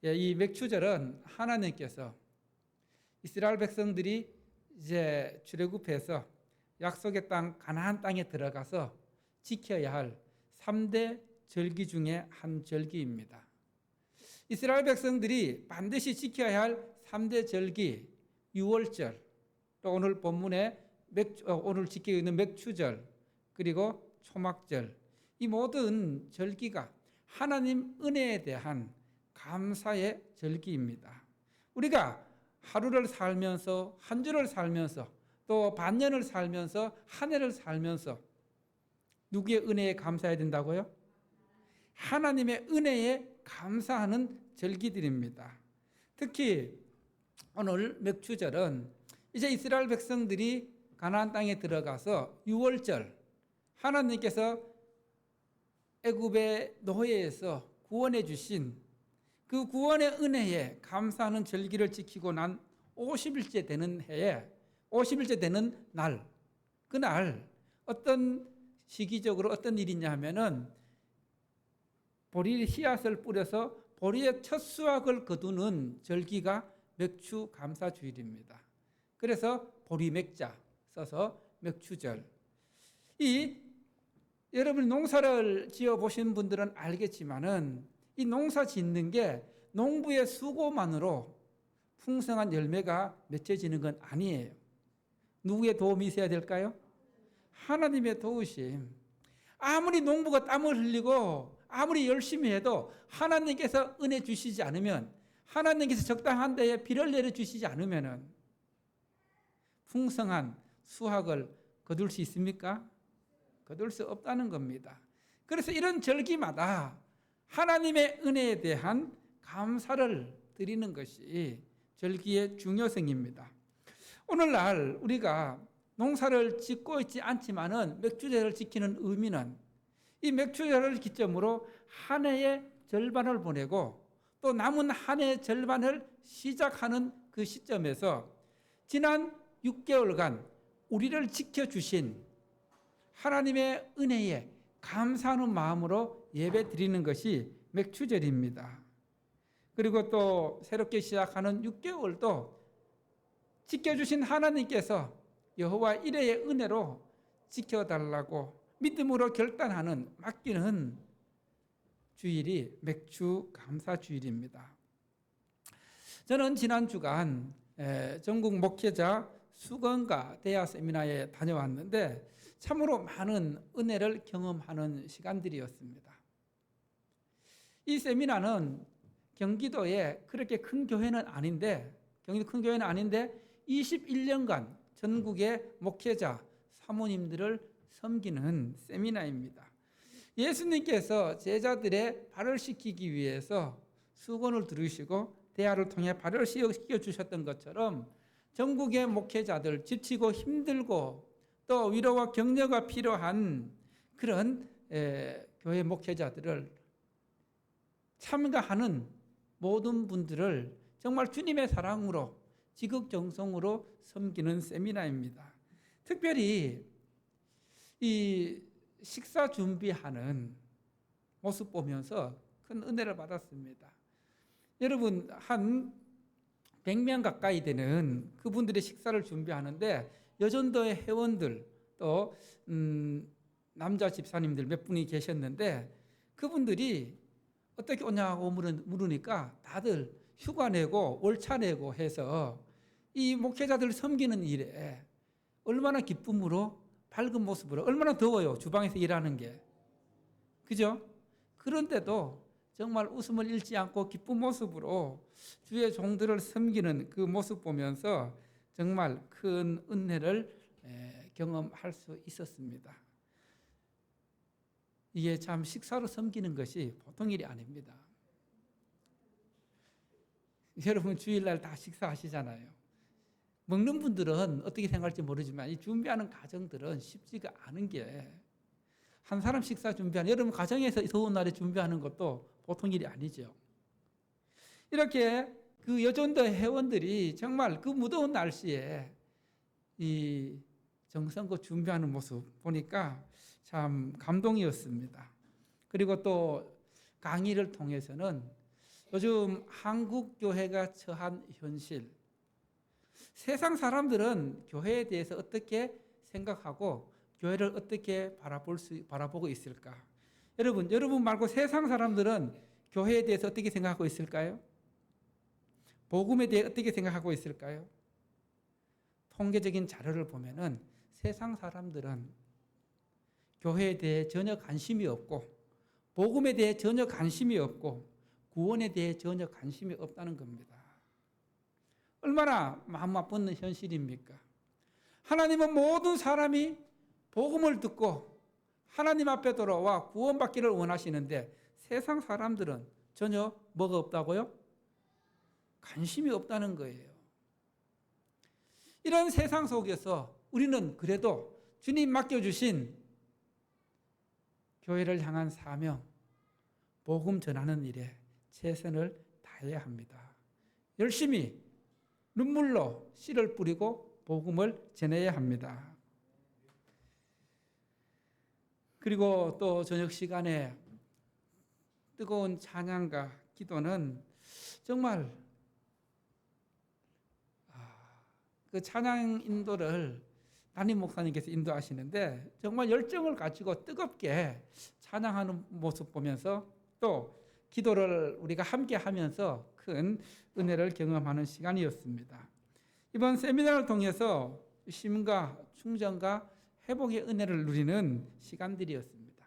이 맥추절은 하나님께서 이스라엘 백성들이 이제 출애굽해서 약속의 땅 가나안 땅에 들어가서 지켜야 할 3대 절기 중에 한 절기입니다. 이스라엘 백성들이 반드시 지켜야 할 3대 절기, 유월절, 또 오늘 본문에 오늘 지키고 있는 맥추절, 그리고 초막절, 이 모든 절기가 하나님 은혜에 대한 감사의 절기입니다. 우리가 하루를 살면서, 한 주를 살면서, 또 반년을 살면서, 한 해를 살면서 누구의 은혜에 감사해야 된다고요? 하나님의 은혜에 감사하는 절기들입니다. 특히 오늘 맥추절은 이제 이스라엘 백성들이 가나안 땅에 들어가서 유월절, 하나님께서 애굽의 노예에서 구원해 주신 그 구원의 은혜에 감사하는 절기를 지키고 난 50일째 되는 해에 50일째 되는 날, 그날 어떤 시기적으로 어떤 일이냐 하면은 보리 씨앗을 뿌려서 보리의 첫 수확을 거두는 절기가 맥추 감사주일입니다. 그래서 보리맥자 써서 맥추절. 여러분이 농사를 지어 보신 분들은 알겠지만은 이 농사 짓는 게 농부의 수고만으로 풍성한 열매가 맺혀지는 건 아니에요. 누구의 도움이 있어야 될까요? 하나님의 도우심. 아무리 농부가 땀을 흘리고 아무리 열심히 해도 하나님께서 은혜 주시지 않으면, 하나님께서 적당한 데에 비를 내려주시지 않으면 풍성한 수확을 거둘 수 있습니까? 거둘 수 없다는 겁니다. 그래서 이런 절기마다 하나님의 은혜에 대한 감사를 드리는 것이 절기의 중요성입니다. 오늘날 우리가 농사를 짓고 있지 않지만은 맥주절을 지키는 의미는 이 맥주절을 기점으로 한 해의 절반을 보내고 또 남은 한 해의 절반을 시작하는 그 시점에서 지난 6개월간 우리를 지켜주신 하나님의 은혜에 감사하는 마음으로 예배 드리는 것이 맥추절입니다. 그리고 또 새롭게 시작하는 6개월도 지켜주신 하나님께서 여호와 이레의 은혜로 지켜달라고 믿음으로 결단하는, 맡기는 주일이 맥추 감사주일입니다. 저는 지난 주간 전국 목회자 수건과 대야 세미나에 다녀왔는데 참으로 많은 은혜를 경험하는 시간들이었습니다. 이 세미나는 경기도에 그렇게 큰 교회는 아닌데, 경기도 큰 교회는 아닌데 21년간 전국의 목회자, 사모님들을 섬기는 세미나입니다. 예수님께서 제자들의 발을 씻기기 위해서 수건을 들으시고 대야를 통해 발을 씻겨 주셨던 것처럼 전국의 목회자들, 지치고 힘들고 또 위로와 격려가 필요한 그런 교회 목회자들을 참가하는 모든 분들을 정말 주님의 사랑으로 지극정성으로 섬기는 세미나입니다. 특별히 이 식사 준비하는 모습 보면서 큰 은혜를 받았습니다. 여러분, 한 100명 가까이 되는 그분들의 식사를 준비하는데 여전도의 회원들 또 남자 집사님들 몇 분이 계셨는데 그분들이 어떻게 오냐고 물으니까 다들 휴가 내고 월차 내고 해서 이 목회자들 섬기는 일에 얼마나 기쁨으로 밝은 모습으로, 얼마나 더워요 주방에서 일하는 게, 그죠? 그런데도 정말 웃음을 잃지 않고 기쁜 모습으로 주의 종들을 섬기는 그 모습 보면서 정말 큰 은혜를 경험할 수 있었습니다. 이게 참 식사로 섬기는 것이 보통 일이 아닙니다. 여러분 주일날 다 식사하시잖아요. 먹는 분들은 어떻게 생각할지 모르지만 이 준비하는 과정들은 쉽지가 않은 게, 한 사람 식사 준비하는, 여러분 가정에서 더운 날에 준비하는 것도 보통 일이 아니죠. 이렇게 그 여전도 회원들이 정말 그 무더운 날씨에 이 정성껏 준비하는 모습 보니까 참 감동이었습니다. 그리고 또 강의를 통해서는 요즘 한국 교회가 처한 현실, 세상 사람들은 교회에 대해서 어떻게 생각하고 교회를 어떻게 바라보고 있을까? 여러분 말고 세상 사람들은 교회에 대해서 어떻게 생각하고 있을까요? 복음에 대해 어떻게 생각하고 있을까요? 통계적인 자료를 보면은 세상 사람들은 교회에 대해 전혀 관심이 없고 복음에 대해 전혀 관심이 없고 구원에 대해 전혀 관심이 없다는 겁니다. 얼마나 마음 아픈 현실입니까? 하나님은 모든 사람이 복음을 듣고 하나님 앞에 돌아와 구원받기를 원하시는데 세상 사람들은 전혀 뭐가 없다고요? 관심이 없다는 거예요. 이런 세상 속에서 우리는 그래도 주님 맡겨주신 교회를 향한 사명, 복음 전하는 일에 최선을 다해야 합니다. 열심히 눈물로 씨를 뿌리고 복음을 전해야 합니다. 그리고 또 저녁 시간에 뜨거운 찬양과 기도는 정말 그 찬양 인도를 담임 목사님께서 인도하시는데 정말 열정을 가지고 뜨겁게 찬양하는 모습 보면서 또 기도를 우리가 함께 하면서 큰 은혜를 경험하는 시간이었습니다. 이번 세미나를 통해서 쉼과 충전과 회복의 은혜를 누리는 시간들이었습니다.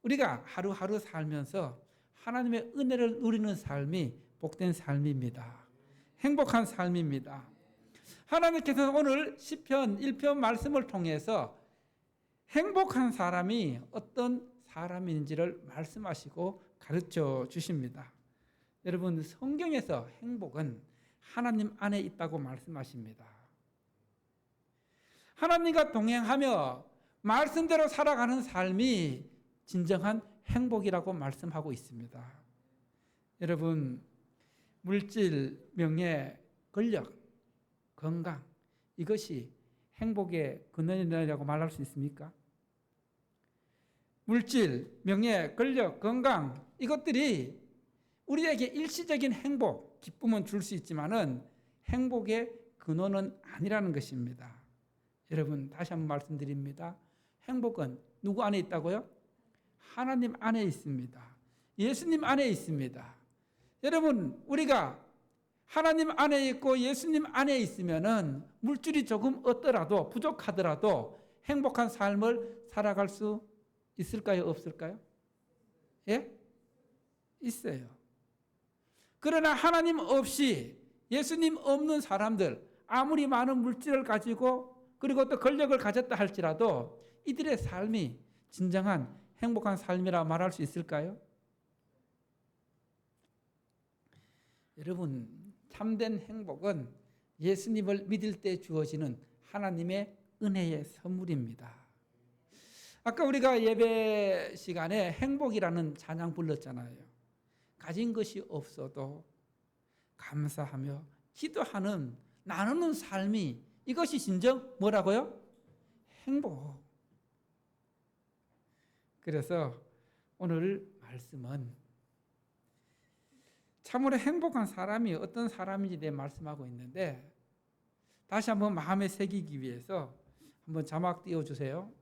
우리가 하루하루 살면서 하나님의 은혜를 누리는 삶이 복된 삶입니다. 행복한 삶입니다. 하나님께서는 오늘 시편 1편 말씀을 통해서 행복한 사람이 어떤 사람인지를 말씀하시고 가르쳐 주십니다. 여러분, 성경에서 행복은 하나님 안에 있다고 말씀하십니다. 하나님과 동행하며 말씀대로 살아가는 삶이 진정한 행복이라고 말씀하고 있습니다. 여러분, 물질, 명예, 권력, 건강, 이것이 행복의 근원이라고 말할 수 있습니까? 물질, 명예, 권력, 건강, 이것들이 우리에게 일시적인 행복, 기쁨은 줄 수 있지만은 행복의 근원은 아니라는 것입니다. 여러분, 다시 한번 말씀드립니다. 행복은 누구 안에 있다고요? 하나님 안에 있습니다. 예수님 안에 있습니다. 여러분, 우리가 하나님 안에 있고 예수님 안에 있으면은 물질이 조금 없더라도 부족하더라도 행복한 삶을 살아갈 수 있을까요? 없을까요? 예? 있어요. 그러나 하나님 없이 예수님 없는 사람들, 아무리 많은 물질을 가지고 그리고 또 권력을 가졌다 할지라도 이들의 삶이 진정한 행복한 삶이라 말할 수 있을까요? 여러분, 참된 행복은 예수님을 믿을 때 주어지는 하나님의 은혜의 선물입니다. 아까 우리가 예배 시간에 행복이라는 찬양 불렀잖아요. 가진 것이 없어도 감사하며 기도하는, 나누는 삶이, 이것이 진정 뭐라고요? 행복. 그래서 오늘 말씀은 참으로 행복한 사람이 어떤 사람인지 내 말씀하고 있는데, 다시 한번 마음에 새기기 위해서 한번 자막 띄워주세요.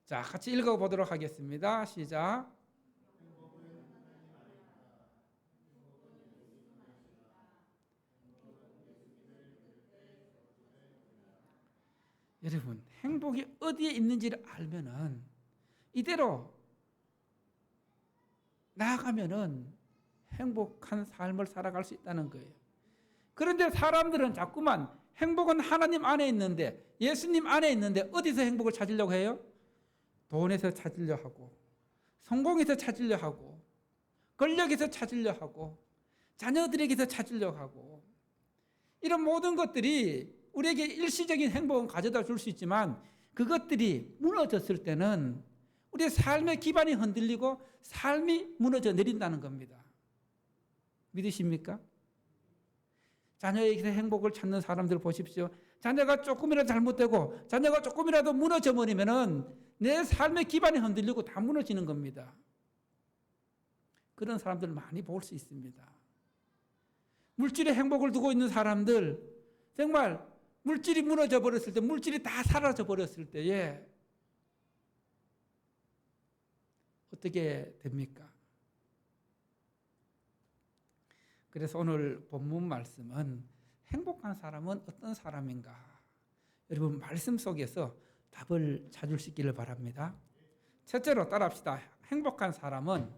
자, 같이 읽어보도록 하겠습니다. 시작. 여러분, 행복이 어디에 있는지를 알면은 이대로 나아가면은 행복한 삶을 살아갈 수 있다는 거예요. 그런데 사람들은 자꾸만 행복은 하나님 안에 있는데, 예수님 안에 있는데 어디서 행복을 찾으려고 해요? 돈에서 찾으려 하고, 성공에서 찾으려 하고, 권력에서 찾으려 하고, 자녀들에게서 찾으려 하고, 이런 모든 것들이 우리에게 일시적인 행복은 가져다 줄 수 있지만 그것들이 무너졌을 때는 우리의 삶의 기반이 흔들리고 삶이 무너져 내린다는 겁니다. 믿으십니까? 자녀에게서 행복을 찾는 사람들 보십시오. 자녀가 조금이라도 잘못되고 자녀가 조금이라도 무너져 버리면은 내 삶의 기반이 흔들리고 다 무너지는 겁니다. 그런 사람들 많이 볼 수 있습니다. 물질의 행복을 두고 있는 사람들, 정말 물질이 무너져 버렸을 때, 물질이 다 사라져 버렸을 때에 어떻게 됩니까? 그래서 오늘 본문 말씀은 행복한 사람은 어떤 사람인가? 여러분 말씀 속에서 답을 찾을 수 있기를 바랍니다. 첫째로 따라합시다. 행복한 사람은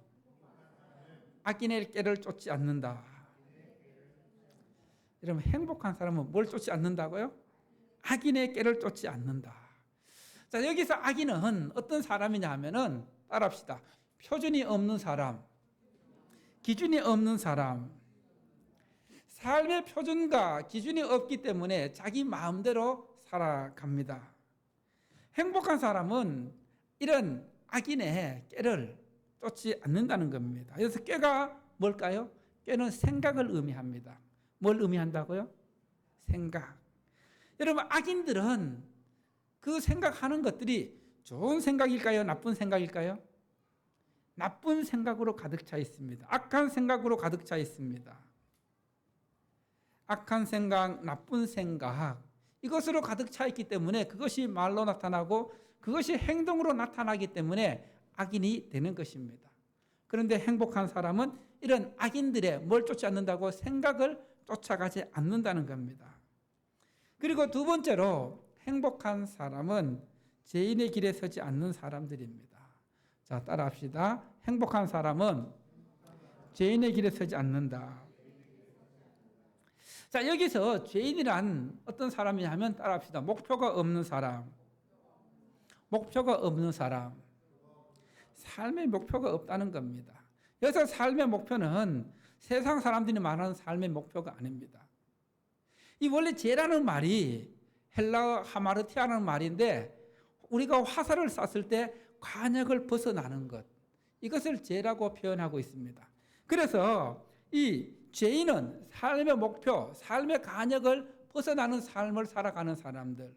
악인의 꾀를 쫓지 않는다. 여러분 행복한 사람은 뭘 쫓지 않는다고요? 악인의 꾀를 쫓지 않는다. 자, 여기서 악인은 어떤 사람이냐 하면은 따라합시다. 표준이 없는 사람, 기준이 없는 사람, 삶의 표준과 기준이 없기 때문에 자기 마음대로 살아갑니다. 행복한 사람은 이런 악인의 꾀를 쫓지 않는다는 겁니다. 그래서 꾀가 뭘까요? 꾀는 생각을 의미합니다. 뭘 의미한다고요? 생각. 여러분 악인들은 그 생각하는 것들이 좋은 생각일까요? 나쁜 생각일까요? 나쁜 생각으로 가득 차 있습니다. 악한 생각으로 가득 차 있습니다. 악한 생각, 나쁜 생각, 이것으로 가득 차 있기 때문에 그것이 말로 나타나고 그것이 행동으로 나타나기 때문에 악인이 되는 것입니다. 그런데 행복한 사람은 이런 악인들의 뭘 쫓지 않는다고? 생각을 쫓아가지 않는다는 겁니다. 그리고 두 번째로 행복한 사람은 죄인의 길에 서지 않는 사람들입니다. 자, 따라합시다. 행복한 사람은 죄인의 길에 서지 않는다. 자, 여기서 죄인이란 어떤 사람이냐 하면 따라합시다. 목표가 없는 사람. 목표가 없는 사람. 삶의 목표가 없다는 겁니다. 여기서 삶의 목표는 세상 사람들이 말하는 삶의 목표가 아닙니다. 이 원래 죄라는 말이 헬라어 하마르티아라는 말인데 우리가 화살을 쐈을 때 관역을 벗어나는 것, 이것을 죄라고 표현하고 있습니다. 그래서 이 죄인은 삶의 목표, 삶의 관역을 벗어나는 삶을 살아가는 사람들,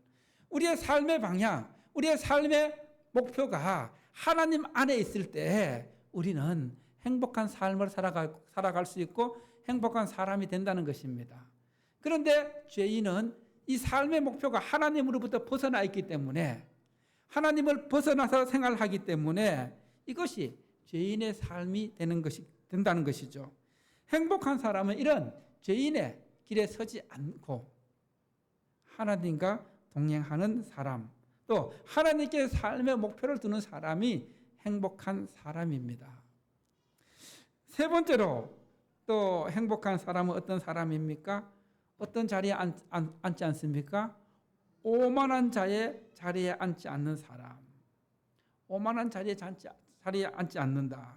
우리의 삶의 방향, 우리의 삶의 목표가 하나님 안에 있을 때 우리는 행복한 삶을 살아갈 수 있고 행복한 사람이 된다는 것입니다. 그런데 죄인은 이 삶의 목표가 하나님으로부터 벗어나 있기 때문에, 하나님을 벗어나서 생활하기 때문에 이것이 죄인의 삶이 된다는 것이죠. 행복한 사람은 이런 죄인의 길에 서지 않고 하나님과 동행하는 사람, 또 하나님께 삶의 목표를 두는 사람이 행복한 사람입니다. 세 번째로 또 행복한 사람은 어떤 사람입니까? 어떤 자리에 앉지 않습니까? 오만한 자의 자리에 앉지 않는 사람. 오만한 자리에 앉지 않는다.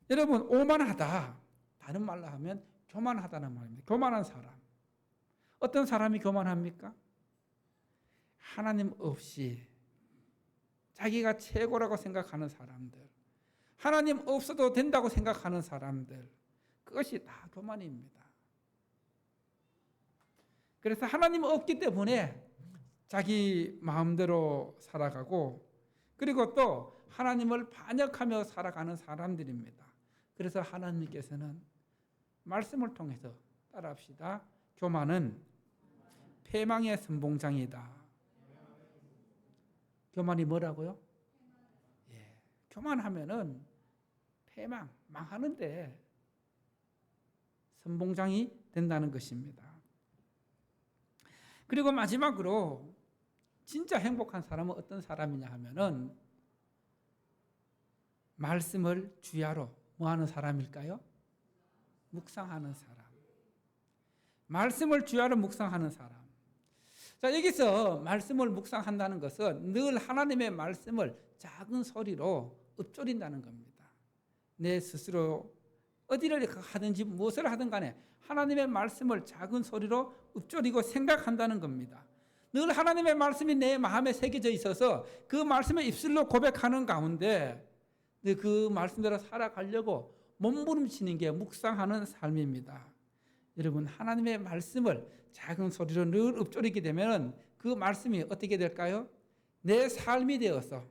여러분, 오만하다, 다른 말로 하면 교만하다는 말입니다. 교만한 사람. 어떤 사람이 교만합니까? 하나님 없이 자기가 최고라고 생각하는 사람들, 하나님 없어도 된다고 생각하는 사람들, 그것이 다 교만입니다. 그래서 하나님 없기 때문에 자기 마음대로 살아가고, 그리고 또 하나님을 반역하며 살아가는 사람들입니다. 그래서 하나님께서는 말씀을 통해서 따라합시다. 교만은 패망의 선봉장이다. 교만이 뭐라고요? 교만하면은 패망, 망하는데 선봉장이 된다는 것입니다. 그리고 마지막으로 진짜 행복한 사람은 어떤 사람이냐 하면은 말씀을 주야로 뭐하는 사람일까요? 묵상하는 사람. 말씀을 주야로 묵상하는 사람. 자, 여기서 말씀을 묵상한다는 것은 늘 하나님의 말씀을 작은 소리로 읊조린다는 겁니다. 내 스스로 어디를 하든지 무엇을 하든 간에 하나님의 말씀을 작은 소리로 읊조리고 생각한다는 겁니다. 늘 하나님의 말씀이 내 마음에 새겨져 있어서 그 말씀을 입술로 고백하는 가운데 그 말씀대로 살아가려고 몸부림치는 게 묵상하는 삶입니다. 여러분, 하나님의 말씀을 작은 소리로 늘 읊조리게 되면 그 말씀이 어떻게 될까요? 내 삶이 되어서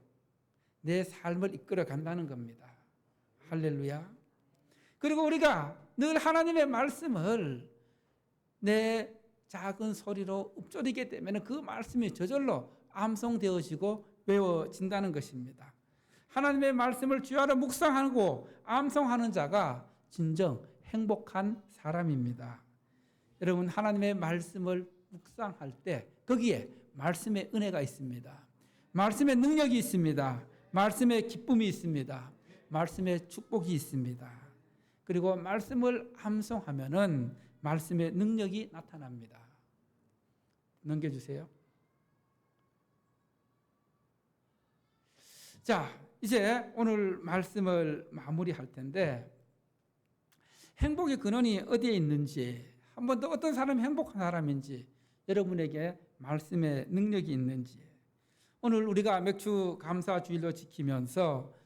내 삶을 이끌어 간다는 겁니다. 할렐루야. 그리고 우리가 늘 하나님의 말씀을 내 작은 소리로 읊조리게 되면 그 말씀이 저절로 암송되어지고 외워진다는 것입니다. 하나님의 말씀을 주야로 묵상하고 암송하는 자가 진정 행복한 사람입니다. 여러분, 하나님의 말씀을 묵상할 때 거기에 말씀의 은혜가 있습니다. 말씀의 능력이 있습니다. 말씀의 기쁨이 있습니다. 말씀의 축복이 있습니다. 그리고 말씀을 암송하면은 말씀의 능력이 나타납니다. 넘겨주세요. 자, 이제 오늘 말씀을 마무리할 텐데, 행복의 근원이 어디에 있는지, 한 번 더 어떤 사람이 행복한 사람인지, 여러분에게 말씀의 능력이 있는지, 오늘 우리가 맥주 감사 주일로 지키면서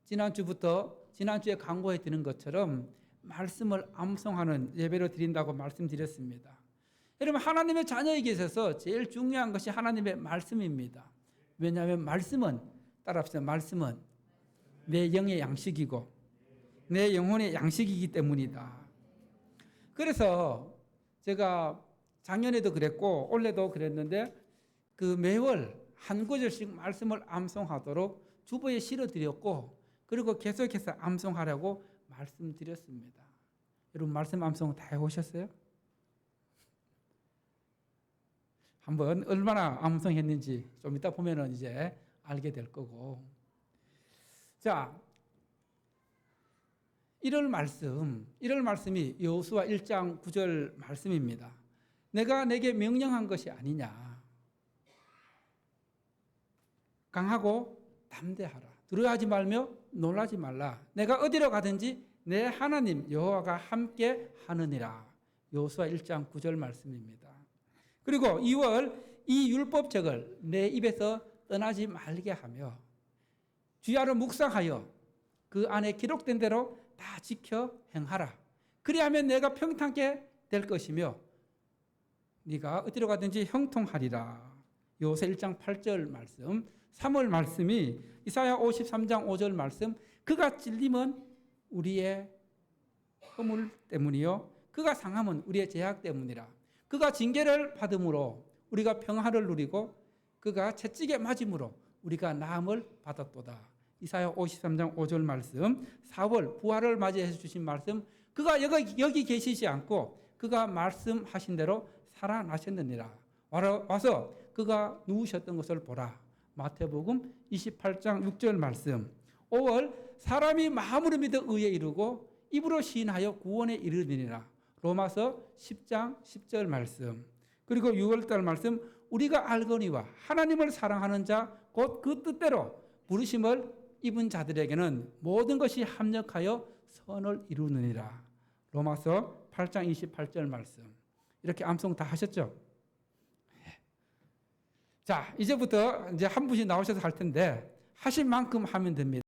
지난주에 강구해 드린 것처럼 말씀을 암송하는 예배로 드린다고 말씀드렸습니다. 여러분, 하나님의 자녀에게 있어서 제일 중요한 것이 하나님의 말씀입니다. 왜냐하면 말씀은, 따라합시다. 말씀은 내 영의 양식이고 내 영혼의 양식이기 때문이다. 그래서 제가 작년에도 그랬고 올해도 그랬는데 그 매월 한 구절씩 말씀을 암송하도록 주보에 실어드렸고, 그리고 계속해서 암송하라고 말씀드렸습니다. 여러분, 말씀 암송 다 해오셨어요? 한번 얼마나 암송했는지 좀 이따 보면은 이제 알게 될 거고. 자, 1월 말씀이 여호수아 1장 9절 말씀입니다. 내가 내게 명령한 것이 아니냐. 강하고 담대하라. 두려워하지 말며 놀라지 말라. 내가 어디로 가든지 내 하나님 여호와가 함께 하느니라. 여호수아 1장 9절 말씀입니다. 그리고 2월 이 율법책을 내 입에서 떠나지 말게 하며 주야로 묵상하여 그 안에 기록된 대로 다 지켜 행하라. 그리하면 내가 평탄케 될 것이며 네가 어디로 가든지 형통하리라. 여호수아 1장 8절 말씀, 3월 말씀이 이사야 53장 5절 말씀, 그가 찔림은 우리의 허물 때문이요 그가 상함은 우리의 죄악 때문이라. 그가 징계를 받음으로 우리가 평화를 누리고 그가 채찍에 맞음으로 우리가 나음을 받았도다. 이사야 53장 5절 말씀, 4월 부활을 맞이해 주신 말씀, 그가 여기 계시지 않고 그가 말씀하신 대로 살아나셨느니라. 와서 그가 누우셨던 것을 보라. 마태복음 28장 6절 말씀, 5월 사람이 마음으로 믿어 의에 이르고 입으로 시인하여 구원에 이르느니라. 로마서 10장 10절 말씀, 그리고 6월달 말씀, 우리가 알거니와 하나님을 사랑하는 자 곧 그 뜻대로 부르심을 입은 자들에게는 모든 것이 합력하여 선을 이루느니라. 로마서 8장 28절 말씀. 이렇게 암송 다 하셨죠? 자, 이제부터 이제 한 분씩 나오셔서 할 텐데 하실 만큼 하면 됩니다.